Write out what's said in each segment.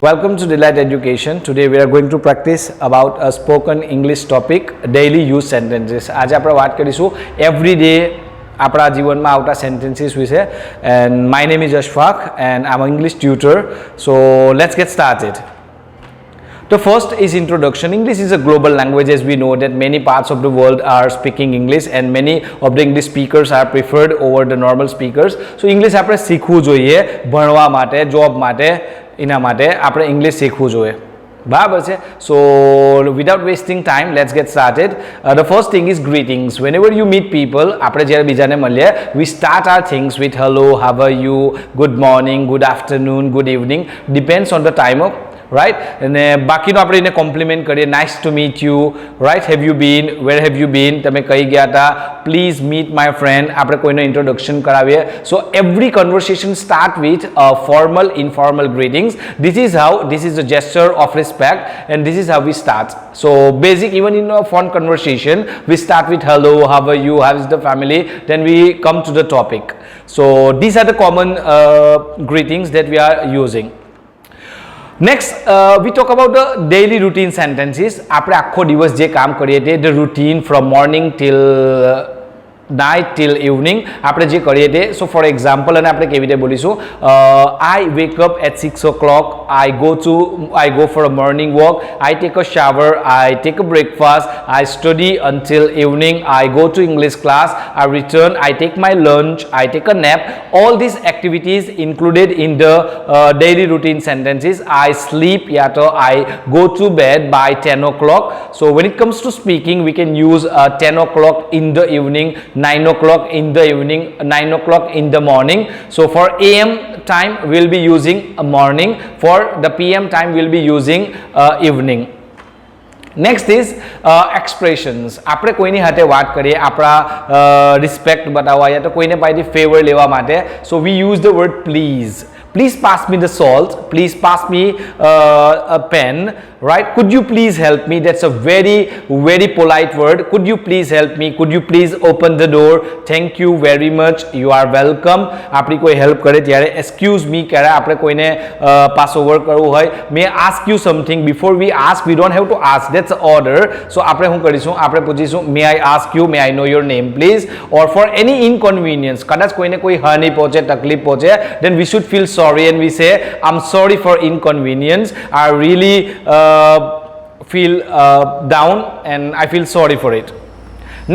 Welcome to Delight Education. Today we are going to practice about a spoken English topic, daily use sentences. आज આપણે વાત કરીશું everyday આપણા જીવનમાં આવતા sentences વિશે. And my name is Ashfaq and I'm an English tutor. So let's get started. The first is introduction. English is a global language, as we know that many parts of the world are speaking English and many of the English speakers are preferred over the normal speakers. So English આપણે શીખવું જોઈએ ભણવા માટે, job માટે, એના માટે આપણે English શીખવું જોઈએ. બરાબર છે. So without wasting time, let's get started. The first thing is greetings. Whenever you meet people, આપણે જ્યારે બીજાને મળીએ, we start our things with hello, how are you, good morning, good afternoon, good evening. Depends on the time of right, અને બાકીનો આપણે એને compliment કરીએ, nice to meet you, right, have you been, where have you been, તમે કઈ ગયા હતા, please meet my friend, આપણે કોઈનો ઇન્ટ્રોડક્શન કરાવીએ. So every conversation start with formal informal greetings. This is a gesture of respect and this is how we start. So basic, even in a phone conversation we start with hello, how are you, how is the family, then we come to the topic. So these are the common greetings that we are using. Next, we talk about the daily routine sentences. આપણે આખો દિવસ જે કામ કરીએ તે the routine from morning till night till evening આપણે જે કરીએ તે. So for example, અને આપણે કેવી રીતે બોલીશું, I wake up at 6 o'clock, I go for a morning walk, I take a shower, I take a breakfast, I study until evening, I go to English class, I return, I take my lunch, I take a nap. All these activities included in the daily routine sentences. I sleep, या तो I go to bed by 10 o'clock. So when it comes to speaking, we can use 10 o'clock in the evening, 9 o'clock in the evening, 9 o'clock in the morning. So for AM time we'll be using a morning, for the PM time we'll be using evening. Next is expressions. આપણે કોઈની હાથે વાત કરીએ, આપણા respect બતાવવા યા તો કોઈને પાસેથી ફેવર લેવા માટે, so we use the word please. Please pass me the salt, please pass me a pen, right? Could you please help me? That's a very polite word. Could you please help me? Could you please open the door? Thank you very much, you are welcome. આપણી કોઈ help કરે ત્યારે excuse me કરે, આપણે કોઈને pass over કરવું હોય, may I ask you something. Before we ask, we don't have to ask, that's an order. So આપણે શું કરીશું, આપણે પૂછીશું may I ask you, may I know your name please. Or for any inconvenience, કદાચ કોઈને કોઈ હાનિ પહોંચે, તકલીફ પહોંચે, then we should feel sorry and we say I'm sorry for inconvenience, I really feel down and I feel sorry for it.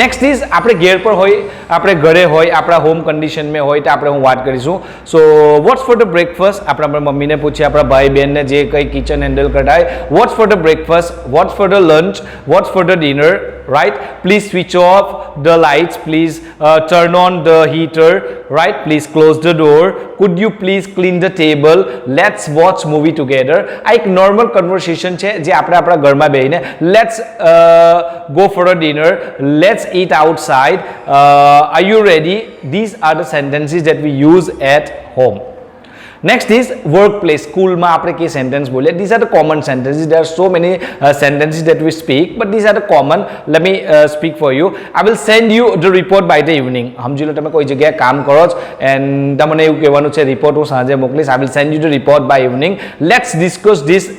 Next is આપણે ઘેર પર હોય, આપણે ઘરે હોય, આપણા હોમ કન્ડિશનમાં હોય તો આપણે હું વાત કરીશું. સો વોટ્સ ફોર ધ બ્રેકફાસ્ટ, આપણે આપણા મમ્મીને પૂછીએ, આપણા ભાઈ બહેનને જે કંઈ કિચન હેન્ડલ કરતા હોય, what's for the breakfast, what's for the lunch, what's for the dinner, right? Please switch off the lights, please turn on the heater, right? Please close the door, could you please clean the table, let's watch movie together. આ એક normal conversation છે જે આપણે આપણા ઘરમાં બેહીને let's go for a dinner, let's eat outside, are you ready? These are the sentences that we use at home. Next is workplace. સ્કૂલમાં આપણે કે સેન્ટેન્સ બોલીએ, these are the common sentences. There are so many sentences that we speak, but these are the common. Let me speak for you. I will send you the report by the evening. સમજી લો તમે કોઈ જગ્યાએ કામ કરો છો and તમને એવું કહેવાનું છે રિપોર્ટ હું સાંજે મોકલીશ. I will send you the report by evening. Let's discuss this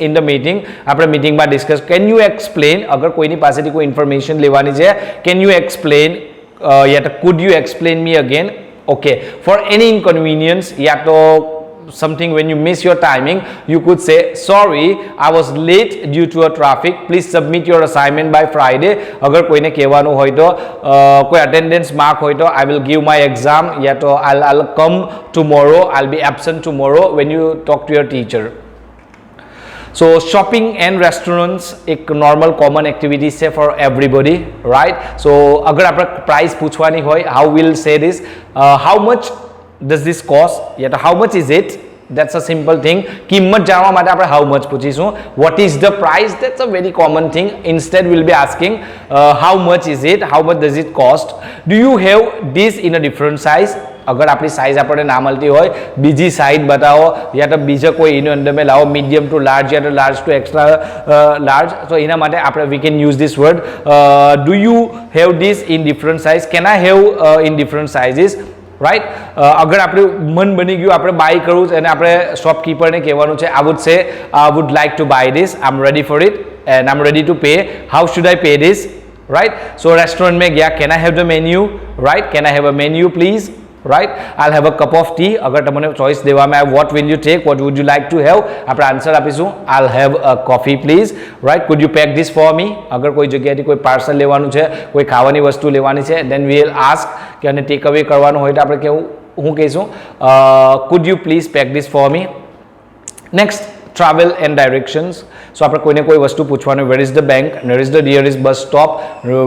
in the meeting. આપણે મીટિંગમાં ડિસ્કસ. Can you explain, અગર કોઈની પાસેથી કોઈ ઇન્ફોર્મેશન લેવાની છે, can you explain, યા તો could you explain me again? Okay, for any inconvenience, या तो something when you miss your timing, you could say sorry, I was late due to a traffic, please submit your assignment by Friday. अगर कोईने कहेवानुं होय तो कोई attendance mark होय तो I will give my exam, या तो I'll come tomorrow, I'll be absent tomorrow when you talk to your teacher. So shopping and restaurants एक normal common activities है for everybody, right? So अगर आपने price पूछवानी होय, how we'll say this, how much does this cost, या तो how much is it, that's a simple thing. કિંમત જાણવા માટે આપણે how much પૂછીશું. What is the price, that's a very common thing. Instead we'll be asking how much is it, how much does it cost. Do you have this in a different size? અગર આપણી size આપણને ના મળતી હોય, બીજી size બતાવો, યા તો બીજો કોઈ એનો અંદર મેં લાવો, મીડિયમ ટુ લાર્જ યા તો લાર્જ ટુ એક્સ્ટ્રા લાર્જ. તો એના માટે આપણે we can use this word. Do you have this in different size, can I have in different sizes, right અગર આપણે મન બની ગયું આપણે બાય કરવું છે અને આપણે શોપકીપરને કહેવાનું છે I would say I would like to buy this I am ready for it and I am ready to pay how should I pay this right so restaurant में गया can I have the menu right can I have a menu please right I have a cup of tea अगर તમને choice દેવામાં આવે what will you take what would you like to have આપણે answer આપીશું I have a coffee please right food you pack this for me અગર કોઈ જગ્યાએથી કોઈ પાર્સલ લેવાનું છે કોઈ ખાવાની વસ્તુ લેવાની છે દેન વી વિલ આસ્ક કે અને ટેક અવે કરવાનું હોય તો આપણે કેવું હું કહીશું food you please pack this for me next travel and directions so આપણે કોઈને કોઈ વસ્તુ પૂછવાનું where is the bank where is the nearest bus stop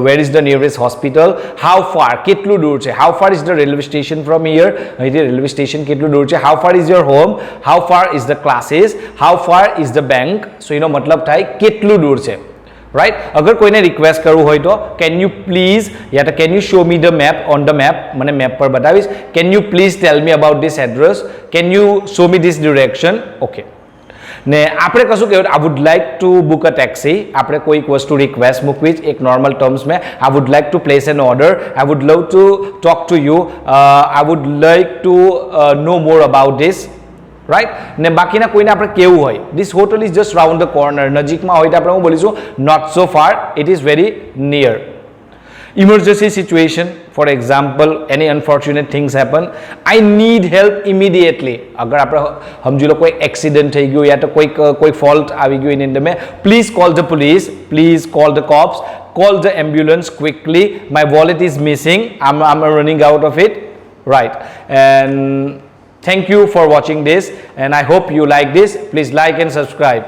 where is the nearest hospital how far કેટલું દૂર છે how far is the railway station from here અહીંથી railway station કેટલું દૂર છે how far is your home how far is the classes how far is the bank so એનો મતલબ થાય કેટલું દૂર છે રાઈટ અગર કોઈને રિક્વેસ્ટ કરવું હોય તો કેન યુ પ્લીઝ યા તો can you show me the map on the map મને મેપ પર બતાવીશ can you please tell me about this address can you show me this direction okay ને આપણે કશું કહેવું આઈ would like two book a taxi આપણે કોઈક વસ્તુ રિક્વેસ્ટ મૂકવી જ એક નોર્મલ ટર્મ્સ મેં I would like to place an order I would love to talk to you I would like to know more about this right ને બાકીના કોઈને આપણે કેવું હોય this hotel is just round the corner નજીકમાં હોય તો આપણે હું બોલીશું not so far it is very near emergency situation for example any unfortunate things happen I need help immediately अगर આપણે સમજી લો કોઈ એક્સિડન્ટ થઈ ગયો યા તો કોઈ ફોલ્ટ આવી ગયો એની અંદર મેં please call the police please call the cops call the ambulance quickly my wallet is missing I'm running out of it right and thank you for watching this and I hope you like this please like and subscribe